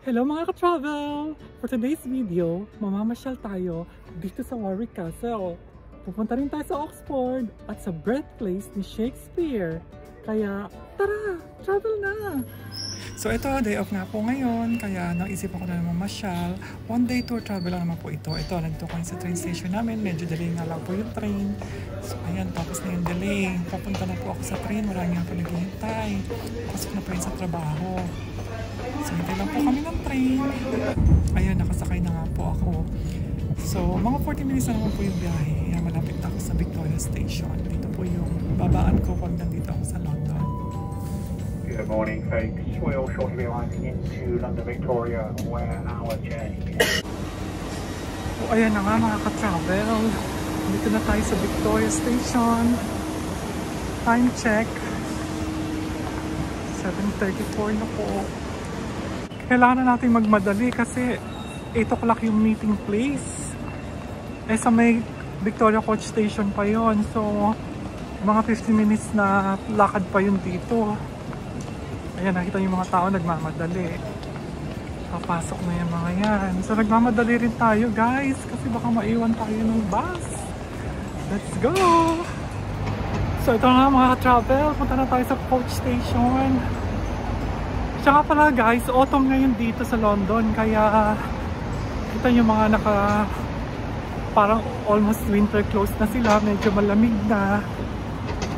Hello mga ka-travel! For today's video, mamamasyal tayo dito sa Warwick Castle. Pupunta rin tayo sa Oxford at sa birthplace ni Shakespeare. Kaya tara, travel na! So ito, day off nga po ngayon, kaya naisip ako na naman masyal. One day tour travel lang naman po ito. Ito, nandito kami sa train station namin, medyo delay nga lang po yung train. So ayan, tapos na yung delay. Papunta na po ako sa train, marami nga po naghihintay. Pasok na po yun sa trabaho. So hintay lang po kami ng train. Ayan, nakasakay na nga po ako. So mga 40 minutes na naman po yung biyahe. Ayan, malapit na ako sa Victoria Station. Dito po yung babaan ko pag nandito ako sa London. Good morning, folks. We're all shortly arriving into London Victoria, where our journey is. O ayan na nga mga ka-travel. Dito na tayo sa Victoria Station. Time check. 7:34 na po. Kailangan na natin magmadali kasi 8 o'clock yung meeting place. Eh sa may Victoria Coach Station pa yon. So mga 50 minutes na lakad pa yun dito. Ayan, nakita yung mga tao nagmamadali. Papasok na yung mga yan. So nagmamadali rin tayo guys kasi baka maiwan tayo ng bus. Let's go! So ito na mga ka-travel. Punta na tayo sa coach station. Tsaka pala guys, autumn ngayon dito sa London. Kaya kita yung mga parang almost winter clothes na sila. Medyo malamig na.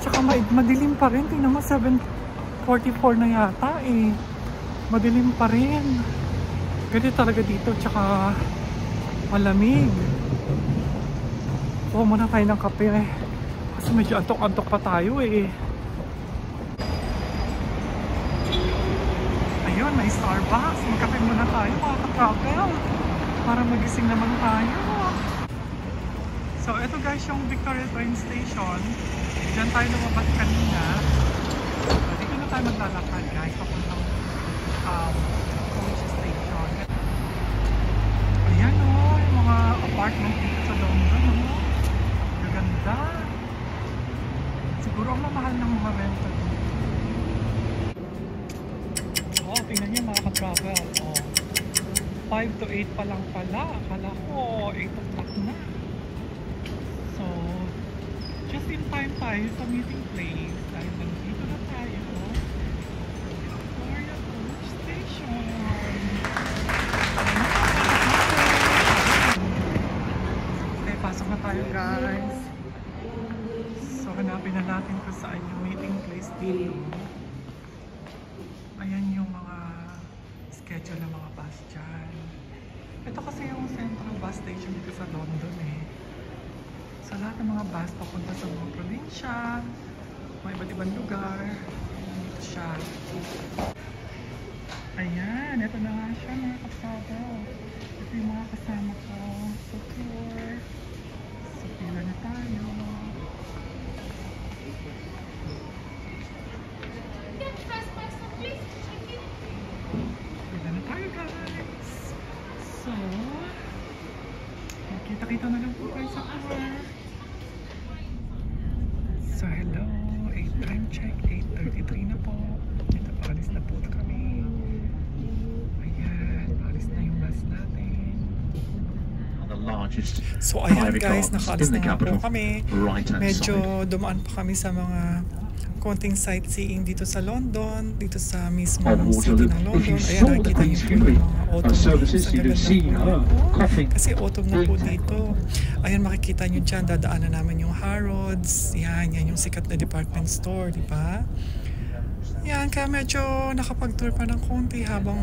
Tsaka madilim pa rin. Tingnan mo, 7:44 na yata eh. Madilim pa rin. Ganito talaga dito. Tsaka malamig. Kuha muna tayo ng kape eh. Kasi medyo antok-antok pa tayo eh. Ayun, may Starbucks. Magkape muna tayo mga ka-travel. Para magising naman tayo. So, ito guys yung Victoria Train Station. Diyan tayo lumabas kanina. So, dito na tayo maglalakad guys. Papuntang coach station. Ayan o, yung mga apartment dito sa London o. Gaganda. Siguro ang mamahal ng mga rental dito. Oh, tingnan niyo mga ka-travel. Oh, 5 to 8 pa lang pala. Akala ko 8 o'clock na. So, just in time tayo sa meeting place. Dahil nandito na tayo. Victoria Coach Station. Okay, pasok na tayo guys. So, hanapin na natin kung saan yung meeting place dito. Ayan yung mga schedule ng mga bus dyan. Ito kasi yung central bus station dito sa London eh. Sa lahat ng mga bus papunta sa mga probinsya, mga iba't ibang lugar. Dito siya. Ayan, ito na nga siya mga kapsabaw. Ito yung mga kasama ko sa tour. So, pila na tayo. Pila na tayo guys. So, kita-kita na lang po kayo sa tour. So, hello. 8 time check. 8:33 na po. Ito, paalis na po kami. Ayan, paalis na yung bus natin. So, ayan guys, nakaalis na nga po kami. Medyo dumaan pa kami sa mga konting sightseeing dito sa London, dito sa mismo city ng London. Ayan, nakikita niyo po yung mga autumn leaves. Ang ganda po. Kasi autumn na po dito. Ayan, makikita niyo dyan, dadaanan namin yung Harrods. Yan yung sikat na department store, di ba? Yan, kaya medyo nakapag-tour pa ng konti habang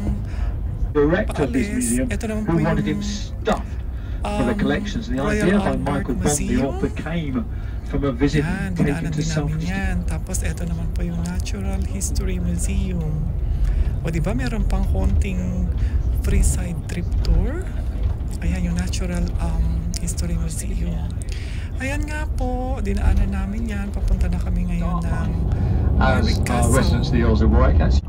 paalis. Ito naman po yung Royal Albert Museum. Yan, dinaanan din namin yan. Tapos ito naman po yung Natural History Museum. O diba meron pang konting free side trip tour. Ayan yung Natural History Museum. Ayan nga po, dinaanan namin yan. Papunta na kami ngayon ng Warwick Castle.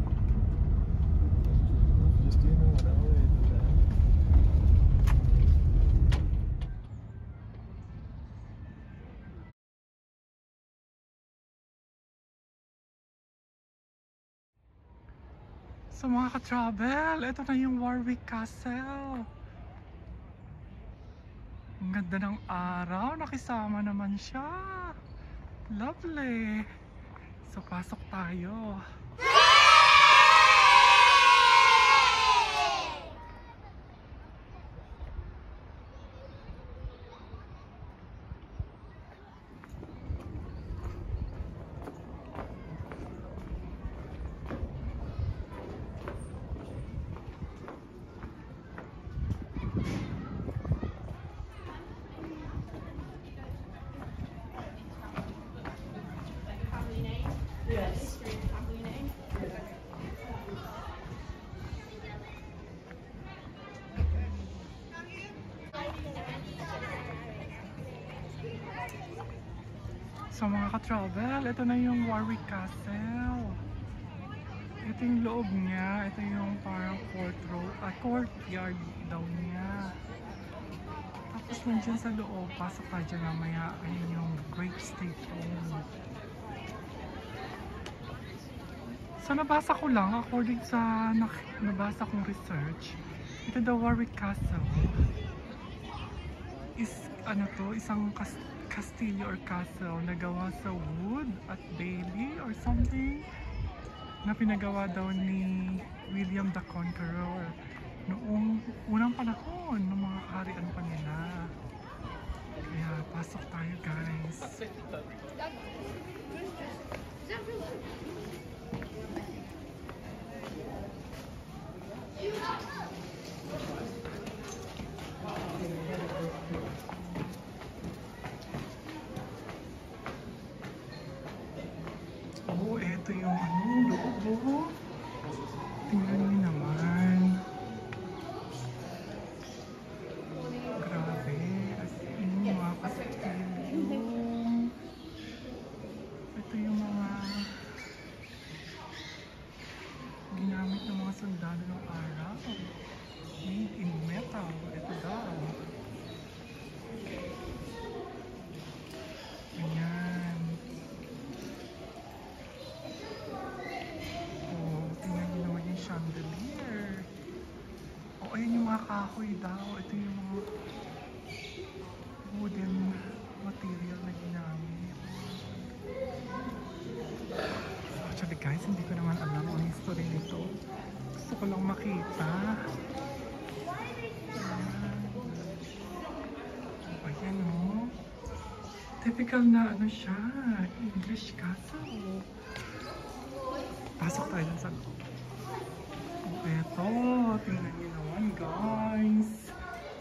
So mga ka-travel, ito na yung Warwick Castle. Ang ganda ng araw, nakisama naman siya. Lovely. So pasok tayo. So mga ka-travel, ito na yung Warwick Castle. Ito yung loob niya. Ito yung parang courtyard daw niya. Tapos nandiyan sa loob, pasok tayo dyan mamaya. Ayun yung Great State Home. So nabasa ko lang, according sa nabasa kong research, ito the Warwick Castle is isang castillo or castle na gawa sa wood at Bailey or something, na pinagawa daw ni William the Conqueror noong unang panahon ng mga kaharian pa nila. Kaya pasok tayo guys. Oh, eto yung loob oh. Tingnan niyo naman. Grabe. As in, mga kastilyo. Ito yung mga ginamit ng mga sundalo ng araw. Made in metal. Ito daw. Ayan. Oh, tingnan nyo naman yung chandelier. Oh, ayan yung mga kahoy daw. Ito yung mga wooden material na ginamit. Actually guys, hindi ko naman alam ang history nito. Gusto ko lang makita. Ayan o. Typical na siya. English castle. Pasok tayo dun sa loob. Eto, tingnan nyo naman guys.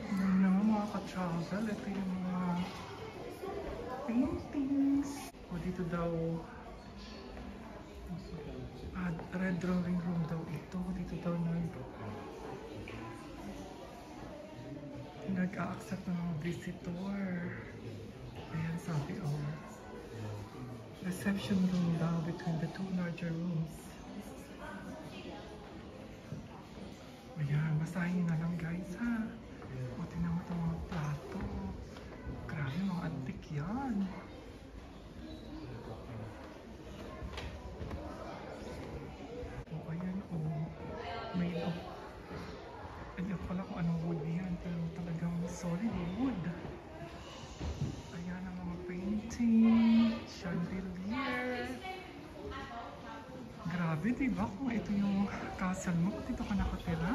Tingnan nyo naman mga ka-travel. Ito yung mga paintings. O dito daw red drawing room daw ito. Dito daw nag-a-accept ng mga visitor. Ayan sabi reception room daw between the two larger rooms. Ayan, basahin na lang guys ha. O tingnan mo itong mga plato. Grabe, mga antik yan. O ayan o. Made of. Ayan pala kung anong wood yan. Pero talagang solid wood. Ayan ang mga painting. Chandelier. Grabe, diba? Kung ito yung castle mo, dito ka nakatira.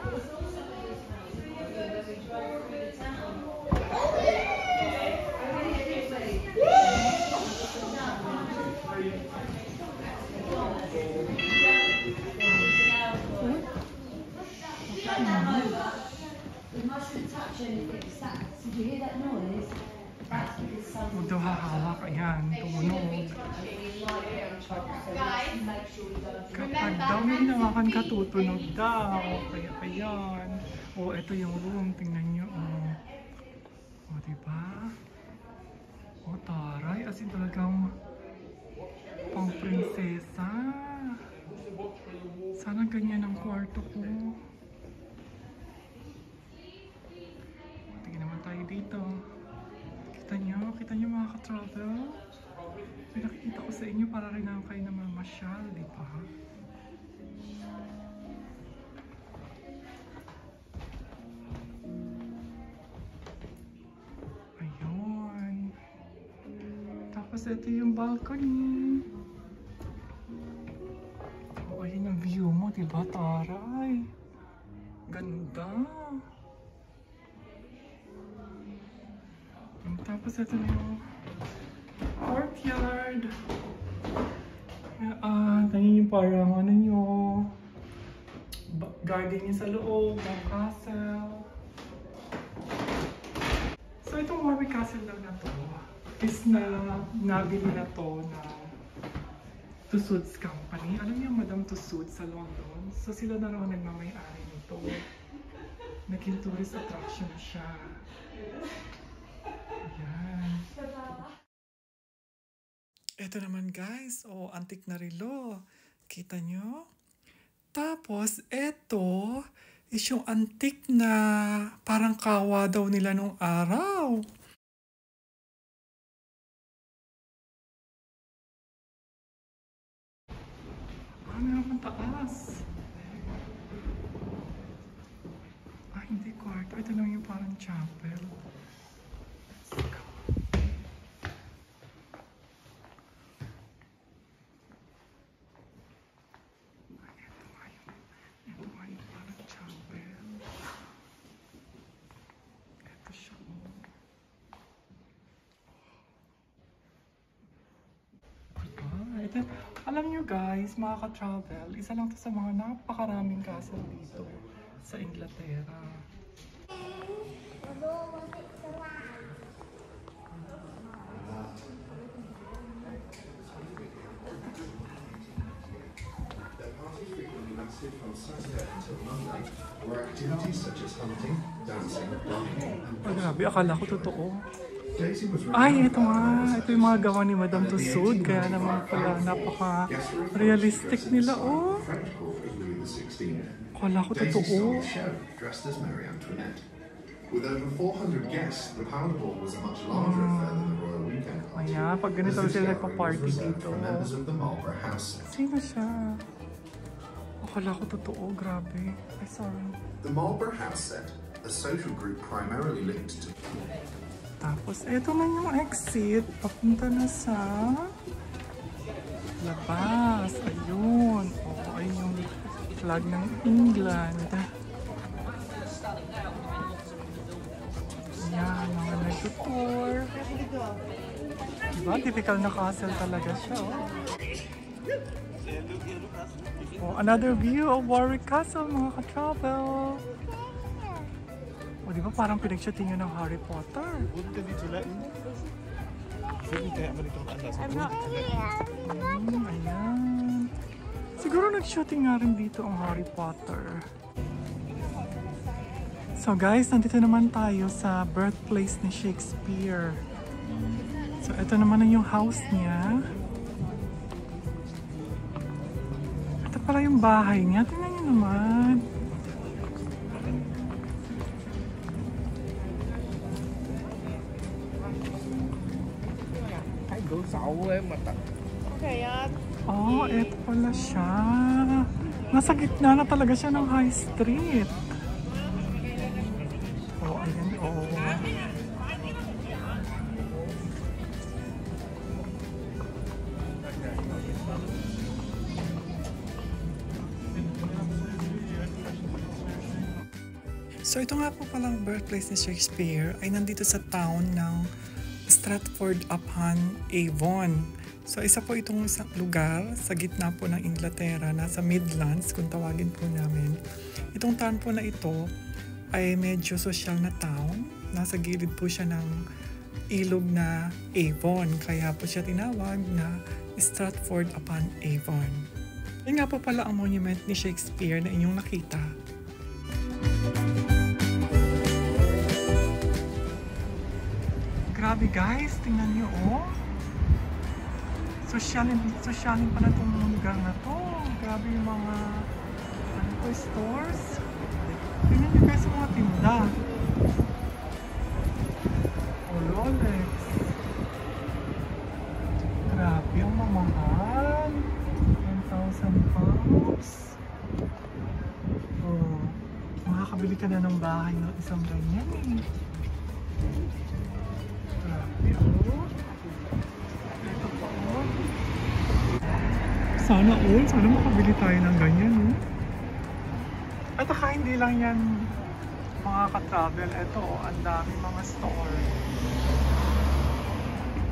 Huwag daw hahawak. Ayan, tumunog. Kapag daw may hinawakan ka, tutunog daw. Kaya ayan. O, ito yung room. Tingnan nyo. O, diba? O, taray. As in talagang pang prinsesa. Sana ganyan ang kwarto ko. Tingnan naman tayo dito. Kita nyo mga ka-travel? Pinakikita ko sa inyo para rin naman kayo na mamasyal, di ba? Tapos ito yung balcony. Oh, ayun ang view mo, diba, taray? Ganda. Tapos ito na yung courtyard. Ganyan yung parang ano nyo, garden niya sa loob ng castle. So itong Warwick Castle lang na to is nabili na to na Tussauds Company. Alam niyo Madame Tussauds sa London? So sila na raw nagmamay-ari nito. Naging tourist attraction siya. Ayan. Ito naman guys, antique na relo. Kita nyo? Tapos, ito is yung antique na parang kawa daw nila nung araw. Ano naman taas? Hindi kwarto. Ito lang yung parang chapel. Let's go. Alam nyo guys, mga ka-travel, isa lang to sa mga napakaraming castle dito sa Inglaterra. From Saturday until Monday, where activities such as hunting, dancing, barking, and grabe, akala ko totoo. Ay, ito nga. Ito yung mga gawa ni Madame Tussauds. Kaya naman pala napaka-realistic nila, oh. Akala ko totoo. With over 400 guests, the Powder Ball was a much larger affair than the Royal Weekend. Ayan, pag ganito sila nagpa-party dito. Members of the Marlborough House set. Sino siya? Akala ko totoo, grabe. Ay, sorry. The Marlborough House set, a social group primarily linked to... Tapos, eto na yung exit. Papunta na sa labas. Ayun. O, ayun yung flag ng England. Ayan, mga nag-tour. Diba? Typical na castle talaga siya. Oh, another view of Warwick Castle, mga ka-travel. O, di ba parang pinag-shooting yun ng Harry Potter? Ayan. Siguro nag-shooting nga rin dito ang Harry Potter. So guys, nandito naman tayo sa birthplace ni Shakespeare. So ito naman yung house niya. Ito pala yung bahay niya. Tingnan niyo naman. Oh, eto pala siya. Nasa gitna na talaga siya ng high street. Oh, ayan, oh. So ito nga po palang birthplace ni Shakespeare ay nandito sa town ng Stratford-upon-Avon. So isa po itong isang lugar sa gitna po ng Inglaterra, nasa Midlands kung tawagin po namin. Itong town po na ito ay medyo social na town. Nasa gilid po siya ng ilog na Avon, kaya po siya tinawag na Stratford-upon-Avon. Yan nga po pala ang monument ni Shakespeare na inyong nakita. Grabe guys, tingnan nyo oh. Sosyalin pa na itong lugar na to. Grabe yung mga stores. Tingnan nyo guys yung mga tinda. O Rolex. Grabe yung mamahal. 10,000 pounds. Oh, makakabili ka na ng bahay ng isang ganyan eh. Grabe oh. Sana all. Sana makabili tayo ng ganyan. Eh. At saka hindi lang yan mga ka-travel. Ito, ang dami mga store.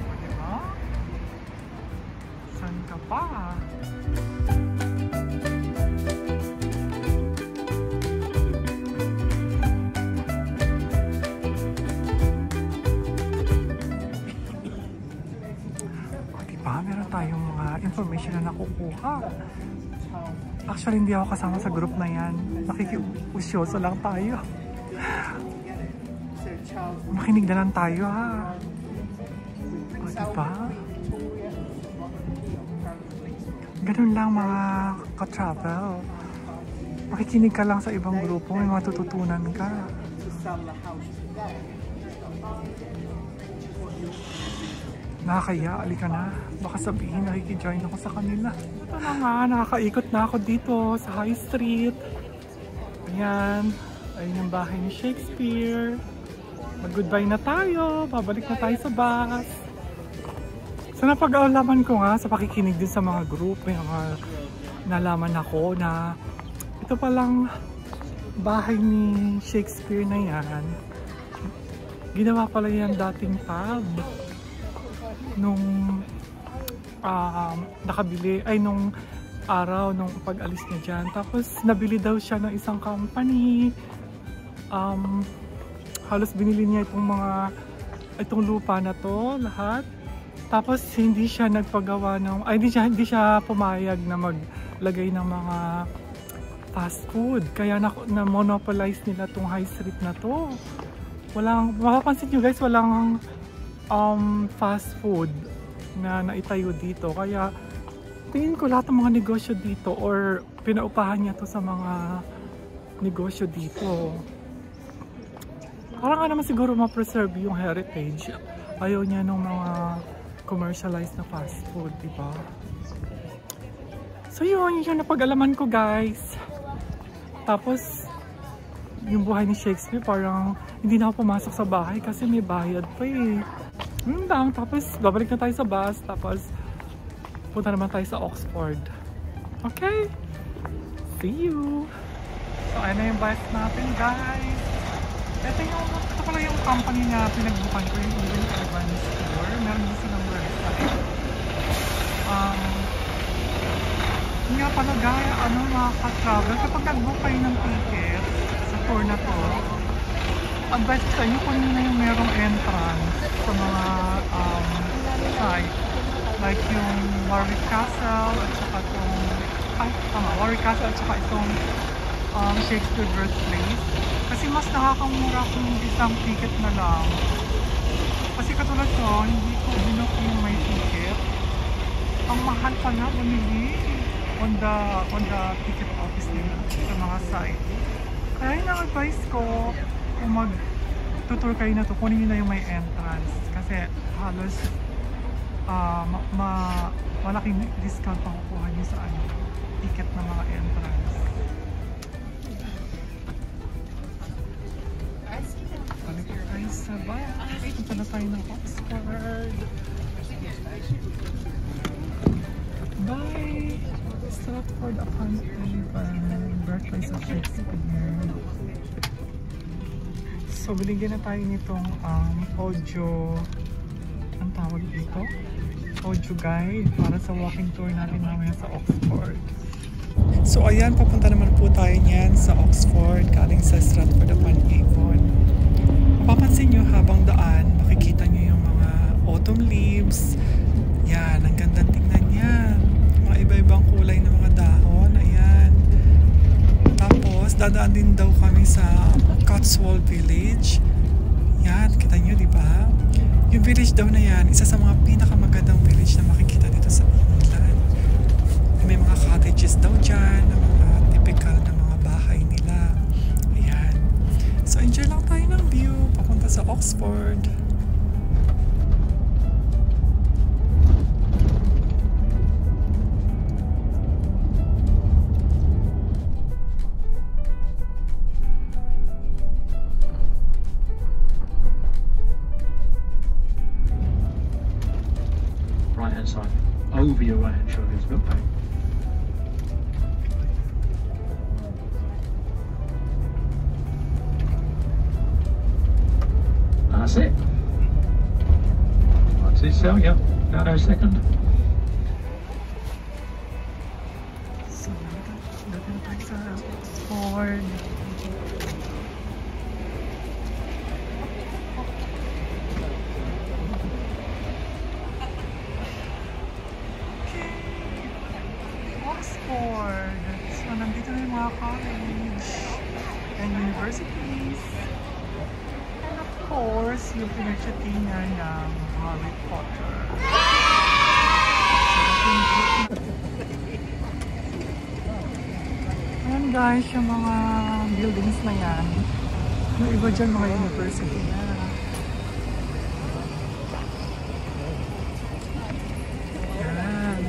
O, diba? Saan ka pa? Meron tayong mga information na nakukuha. Actually, hindi ako kasama sa group na yan. Nakikiusyoso lang tayo. Makinig na lang tayo, ha? O, diba? Ganun lang mga ka-travel. Makikinig ka lang sa ibang grupo, may matututunan ka. Nakakaya, alika na. Baka sabihin, nakikijoin ako sa kanila. Ito na nga, nakakaikot na ako dito sa High Street. Ayan, ayun yung bahay ni Shakespeare. Mag-goodbye na tayo, babalik na tayo sa bus. So napag-alaman ko nga sa pakikinig din sa mga group, may mga nalaman ako na ito palang bahay ni Shakespeare na yan. Ginawa pala yan dating pub. Nung nakabili, ay nung araw, nung pag-alis niya dyan. Tapos nabili daw siya ng isang company. Halos binili niya itong lupa na to, lahat. Tapos hindi siya nagpagawa ng, ay hindi siya pumayag na maglagay ng mga fast food. Kaya na-monopolize nila itong high street na to. Walang, mapapansin nyo guys, walang fast food na naitayo dito. Kaya tingin ko lahat ng mga negosyo dito or pinaupahan niya to sa mga negosyo dito. Parang nga naman siguro ma-preserve yung heritage. Ayaw niya ng mga commercialized na fast food, diba? So yun yung napag-alaman ko guys. Tapos yung buhay ni Shakespeare, parang hindi na ako pumasok sa bahay kasi may bayad pa eh. Tapos babalik na tayo sa bus, tapos punta naman tayo sa Oxford. Okay, see you! So ayun na yung bus natin guys. Ito pala yung company na pinagbukan ko, yung Urban Store. Meron din silang website. Nga pala guys, mga ka-travel, kapag nag-book kayo ng ticket sa tour na to, advice sa inyo kung na yung merong entrance sa mga site. Like yung Warwick Castle at saka itong Warwick Castle at saka itong Shakespeare Birthplace. Kasi mas nakakamura kung isang ticket na lang. Kasi katulad ko, hindi ko binook yung may ticket. Ang mahal pa na bumili on the ticket office nila sa mga site. Kaya yung advice ko, kung mag-tutor kayo na to, kunin nyo na yung may entrance. Kasi halos malaking discount ang kukuha nyo sa ticket ng mga entrance. Balik tayo sa bus. Punta na tayo ng Oxford. Bye! Stratford-upon-Avon, birthplace of Shakespeare. So, binigyan na tayo nitong audio, ang tawag dito? Audio guide para sa walking tour natin mamaya sa Oxford. So, ayan, papunta naman po tayo niyan sa Oxford, galing sa Stratford-upon-Avon. Mapapansin nyo habang daan, makikita nyo yung mga autumn leaves. Yan, ang gandang tingnan yan. Mga iba-ibang kulay ng mga dahon. Ayan. Tapos, dadaan din daw kami sa Cotswold Village. Yan, kita nyo, di ba? Yung village daw na yan, isa sa mga pinakamagandang village na makikita dito sa England. May mga cottages daw dyan, na mga typical na mga bahay nila. Ayan. So, enjoy lang tayo ng view. Papunta sa Oxford. Right hand side, over your right hand shoulder is milk pack. That's it. That's it, so yeah, about a second. So, dati na tayo sa Oxford. Oxford. So, nandito na yung mga college and universities. And of course, yung pinagsitingan ng Harry Potter. Ayan guys, yung mga buildings na yan. Yung iba dyan, mga university na. Ayan.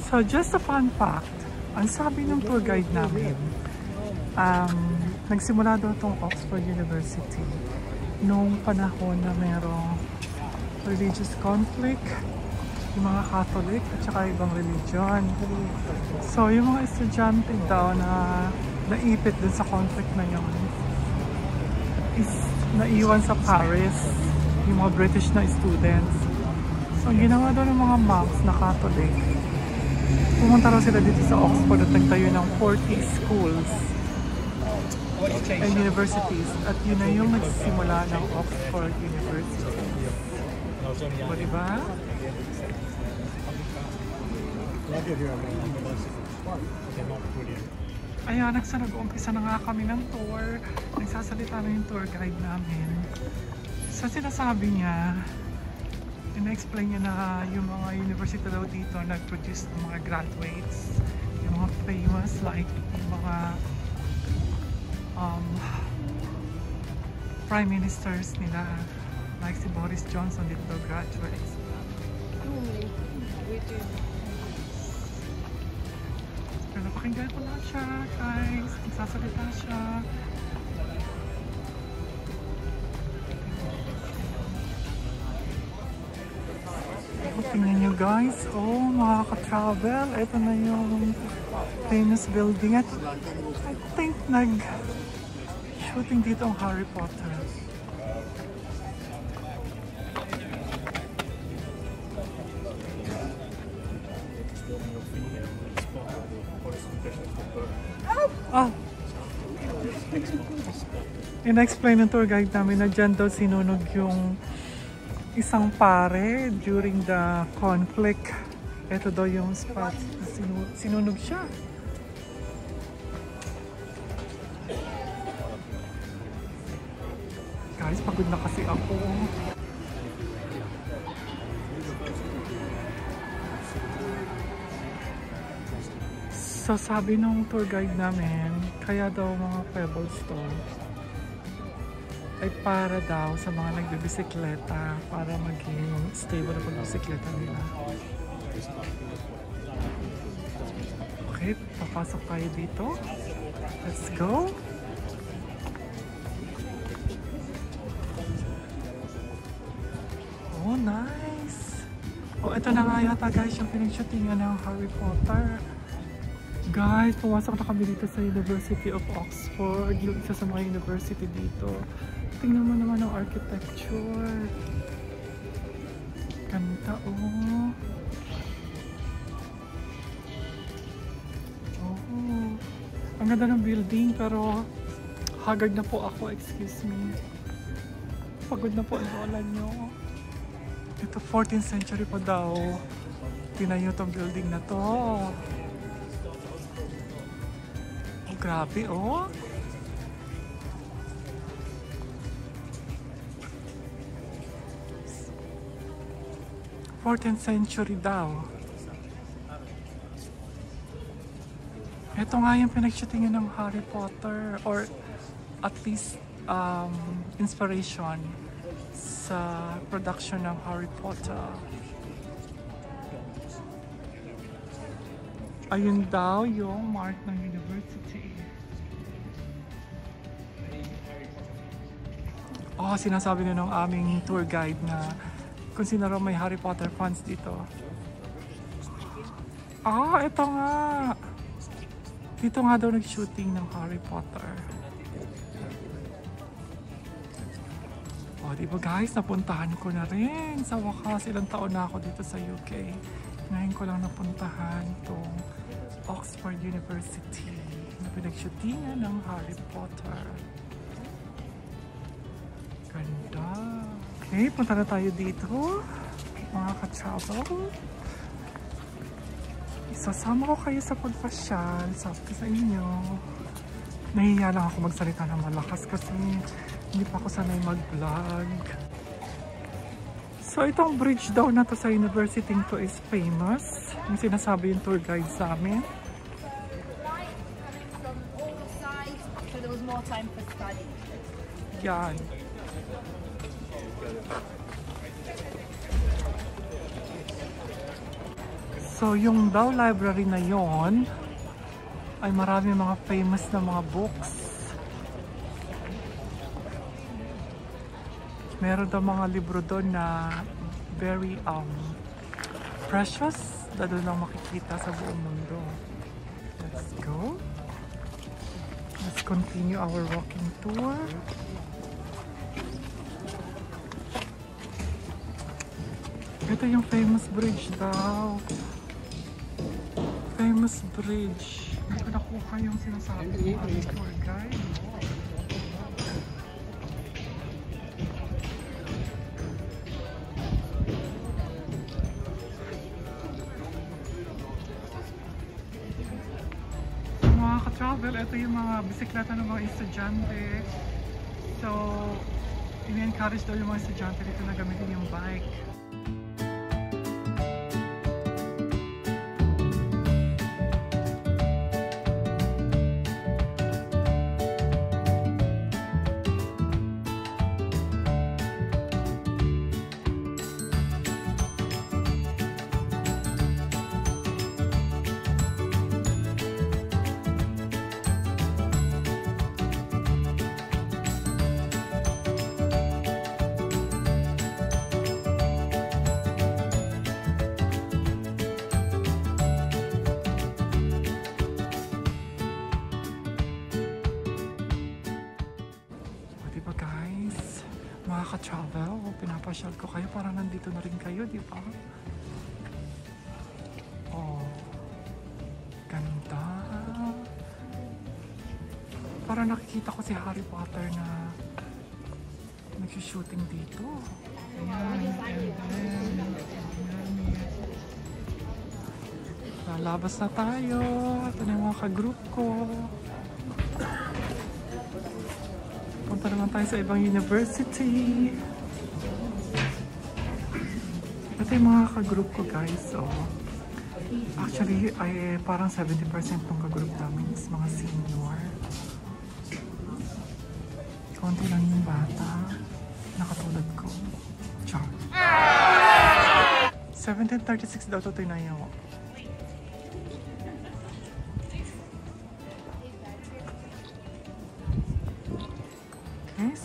So, just a fun fact. Ang sabi ng tour guide namin, nagsimula daw itong Oxford University noong panahon na mayroong religious conflict, yung mga Catholic at saka ibang religion. So, yung mga estudyante daw na naipit dun sa conflict na yun is naiwan sa Paris, yung mga British na students. So, ang ginawa daw ng mga monks na Catholic, pumunta raw sila dito sa Oxford at nagtayo ng 40 schools and universities. At yun na yung nagsimula ng Oxford University. O diba? Ayan, nag-umpisa na nga kami ng tour. Nagsasalita na yung tour guide namin. Sa sinasabi niya, ina-explain niya na yung mga university daw dito nag-produce ng mga graduates, yung mga famous like yung mga prime ministers nila, like si Boris Johnson dito graduates. Pero napakinggan ko lang siya guys, nagsasalita siya. Tingnan nyo guys, oh mga ka-travel, ito na yung famous building at I think nag-shooting dito ang Harry Potter. Ah! In-explain ng tour guide namin na dyan daw sinunog yung isang pare during the conflict. Ito daw yung spot. Sinunog siya. Guys, pagod na kasi ako. So sabi nung tour guide namin, kaya daw mga pebbles to ay para daw sa mga nagbibisikleta para maging stable na pagbisikleta nila. Okay, papasok tayo dito. Let's go! Oh, nice! Oh, ito na nga yata guys yung pinag-shootingan ng Harry Potter. Guys, pumasok na kami dito sa University of Oxford, yung isa sa mga university dito. Tingnan mo naman ang architecture. Ganda, oh. Oh. Ang ganda ng building, pero haggard na po ako, excuse me. Pagod na po ang lola nyo. Ito, 14th century pa daw. Tinayo tong building na to. Grabe, oh. th century daw. Ito nga yung pinag-shootingan ng Harry Potter, or at least inspiration sa production ng Harry Potter. Ayun daw yung mark ng university. Oh, sinasabi na ng aming tour guide na kung sino raw may Harry Potter fans dito. Ah, ito nga. Dito nga daw nag-shooting ng Harry Potter. O, diba guys, napuntahan ko na rin. Sa wakas, ilang taon na ako dito sa UK. Ngayon ko lang napuntahan itong Oxford University na pinagshootingan ng Harry Potter. Ganda. Okay, punta na tayo dito. Mga ka-travel. Isasama ko kayo sa pagpasyal. Sabi ko sa inyo. Nahihiya lang ako magsalita ng malakas kasi hindi pa ako sanay mag-vlog. So itong bridge daw na to sa university to is famous. Yung sinasabi yung tour guide sa amin. So there was more time for study. Yan. So yung daw library na yon ay marami mga famous na mga books. Meron daw mga libro doon na very precious na doon lang makikita sa buong mundo. Let's go. Let's continue our walking tour. Ito yung famous bridge daw. Famous bridge. Hindi ko nakuha yung sinasabi ng ating tour guide. Mga ka-travel, ito yung mga bisikleta ng mga estudyante. So, ini-encourage daw yung mga estudyante dito na gamitin yung bike. Mga ka-travel, pinapasyal ko kayo para nandito na rin kayo, di ba? Oh, ganda. Para nakikita ko si Harry Potter na nag-shooting dito. Ayan, and then, lalabas na tayo. Ito na yung mga ka-group ko. Punta naman tayo sa ibang university. Ito yung mga ka-group ko guys. So, actually, ay parang 70% ng ka-group namin is mga senior. Konti lang yung bata. Nakatulad ko. Char. 1736 daw ito tinayo.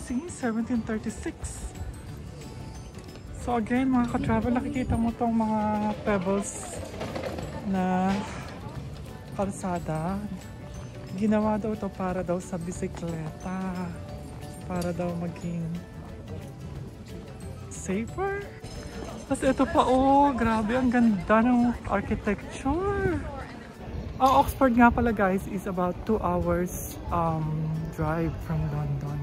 See, 1736. So again, mga ka-travel, nakikita mo tong mga pebbles na kalsada. Ginawa daw to para daw sa bisikleta. Para daw maging safer. Tapos ito pa, oh, grabe, ang ganda ng architecture. Oxford nga pala guys is about 2 hours drive from London.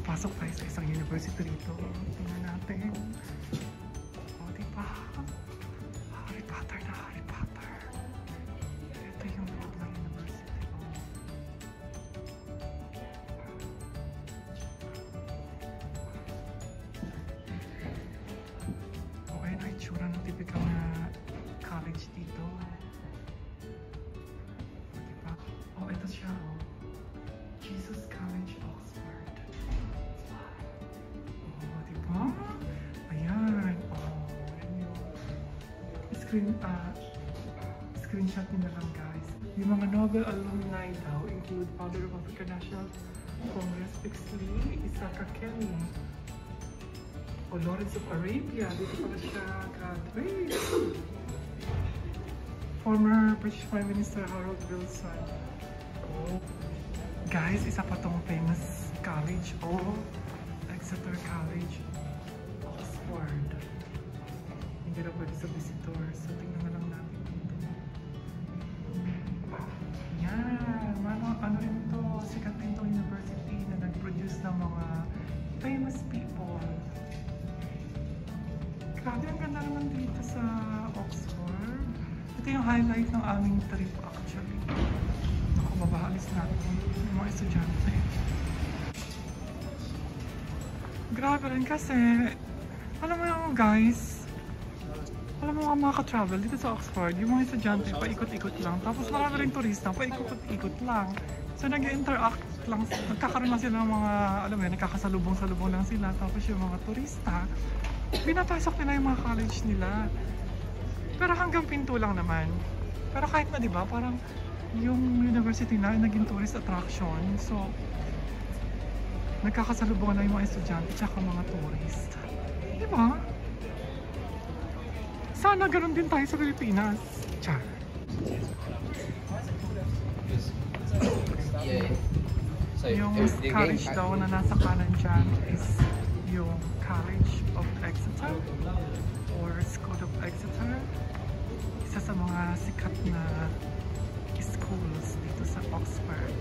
Pasok tayo sa isang university rito. Tingnan natin. O, diba? Harry Potter na Harry Potter. Ito yung loob ng university. O, ayun ang itsura ng typical na college dito. O, diba? O, ito siya. O. Jesus College, Oxford. Ayan. Screenshot nyo na lang guys. Yung mga Nobel alumni daw include Founder of African National Congress, Pixley, Isaka Kelly. O Lawrence of Arabia, dito pala siya graduate. Former British Prime Minister Harold Wilson. Oh. Guys, isa pa tong famous college. Oh, Exeter College. Oxford. Hindi na pwede sa visitor. So, tingnan na lang natin dito. Yan. Ano rin to? Sikat din to university na nag-produce ng mga famous people. Grabe, ang ganda naman dito sa Oxford. Ito yung highlight ng aming trip actually. Ako, mabahalis natin yung mga estudyante. Grabe rin kasi, alam mo yung guys, alam mo mga ka-travel dito sa Oxford, yung mga estudyante paikot-ikot lang. Tapos marami rin turista, paikot-ikot lang. So nag-interact lang, nagkakaroon lang sila ng mga, alam mo yun, nagkakasalubong-salubong lang sila. Tapos yung mga turista, pinapasok nila yung mga college nila. Pero hanggang pinto lang naman. Pero kahit na, di ba, parang yung university na ay naging tourist attraction. So, nagkakasalubungan na yung mga estudyante tsaka mga tourist. Di ba? Sana ganun din tayo sa Pilipinas. Char. Yung college daw na nasa kanan dyan is yung College of Exeter or School of Exeter. Isa sa mga sikat na schools dito sa Oxford.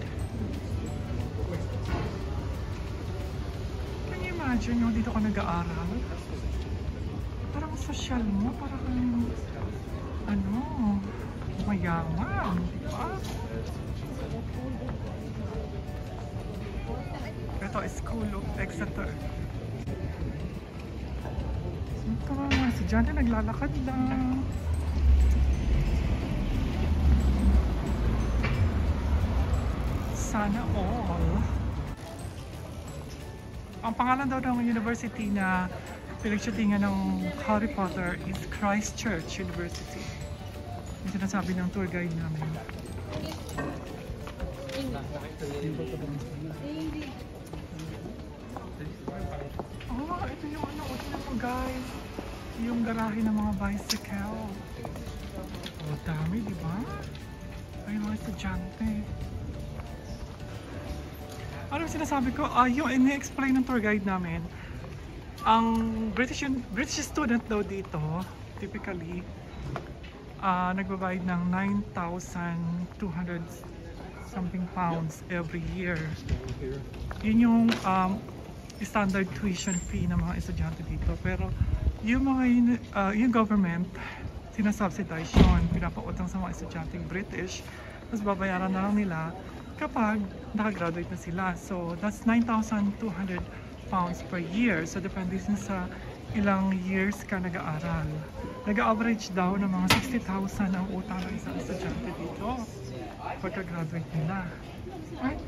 Can you imagine yung dito ka nag-aaral? Parang social mo, parang ano, mayaman, di ba? Ito is School of Exeter. Ito mga estudyante naglalakad lang. Sana all. Ang pangalan daw ng university na pinagshootingan ng Harry Potter is Christ Church University. Yung sinasabi ng tour guide namin. Oh, ito yung ano, ito mo guys. Yung garahe ng mga bicycle. Oh, dami, di ba? Ay, mga estudyante. Ano yung sinasabi ko? Yung ini-explain ng tour guide namin, ang British student daw dito, typically, nagbabayad ng 9,200 something pounds every year. Yun yung standard tuition fee ng mga estudyante dito. Pero yung mga yung government, sinasubsidize yun. Pinapautang sa mga estudyante British. Tapos babayaran na lang nila kapag nakagraduate na sila. So that's 9,200 pounds per year. So depende sa ilang years ka nag-aaral. Nag-average daw ng mga 60,000 ang utang ng isang estudyante dito pagka-graduate nila. Right?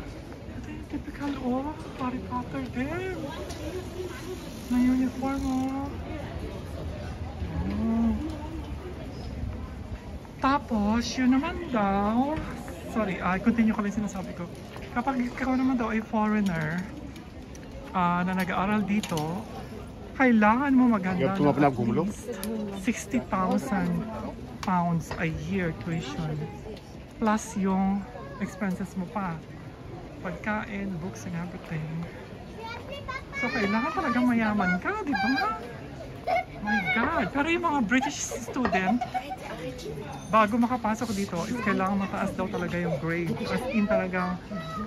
Ito yung typical Harry Potter din. Na uniform Tapos, yun naman daw, sorry, continue ko lang sinasabi ko. Kapag ikaw naman daw ay foreigner na nag-aaral dito, kailangan mo maghanda ng at least 60,000 pounds a year tuition. Plus yung expenses mo pa. Pagkain, books, and everything. So, kailangan talagang mayaman ka, di ba? My God! Pero yung mga British student, bago makapasok dito, is kailangan mataas daw talaga yung grade. As in talagang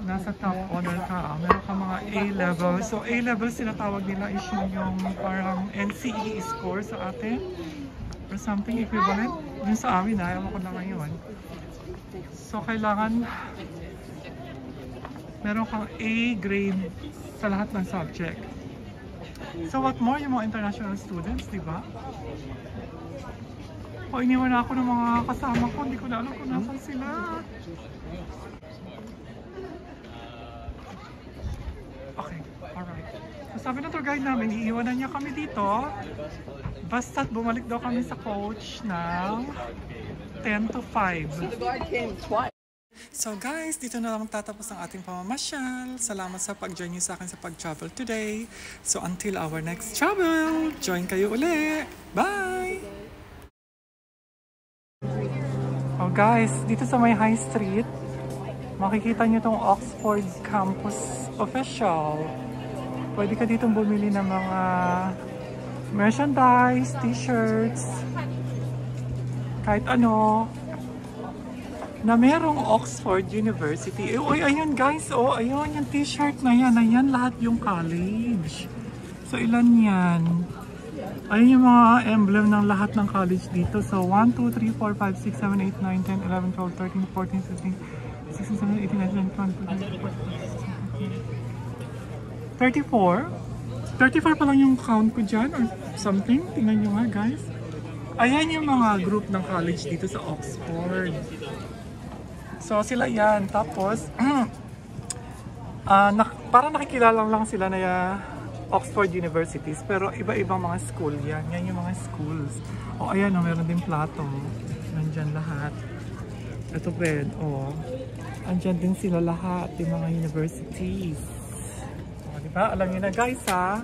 nasa top honor ka. Meron ka mga A-level. So, A-level sinatawag nila is yung parang NCE score sa atin. Or something equivalent. Yung sa amin, ayaw ko na ngayon. So, kailangan meron kang A grade sa lahat ng subject. So, what more yung mga international students, di ba? O, iniwan ako ng mga kasama ko. Hindi ko na alam kung nasan sila. Okay, alright. So, sabi ng tour guide namin, iiwanan niya kami dito. Basta't bumalik daw kami sa coach ng 10 to 5. So guys, dito na lang tatapos ang ating pamamasyal. Salamat sa pag-join niyo sa akin sa pag-travel today. So until our next travel, join kayo uli. Bye! Oh guys, dito sa may High Street, makikita niyo tong Oxford Campus Official. Pwede ka ditong bumili ng mga merchandise, t-shirts, kahit ano, na merong Oxford University. Uy, ayun guys, oh, ayun yung t-shirt na yan. Ayan lahat yung college. So, ilan yan? Ayun yung mga emblem ng lahat ng college dito. So, 1, 2, 3, 4, 5, 6, 7, 8, 9, 10, 11, 12, 13, 14, 15, 16, 17, 18, 19, 20, 34? 34 pa lang yung count ko dyan or something. Tingnan nyo nga guys. Ayan yung mga group ng college dito sa Oxford. So sila yan. Tapos, parang nakikilala lang sila na Oxford Universities. Pero iba-ibang mga school yan. Yan yung mga schools. O ayan, meron din Plato. Nandyan lahat. Ito red. O, andyan din sila lahat. Yung mga universities. O, diba? Alam nyo na guys ha.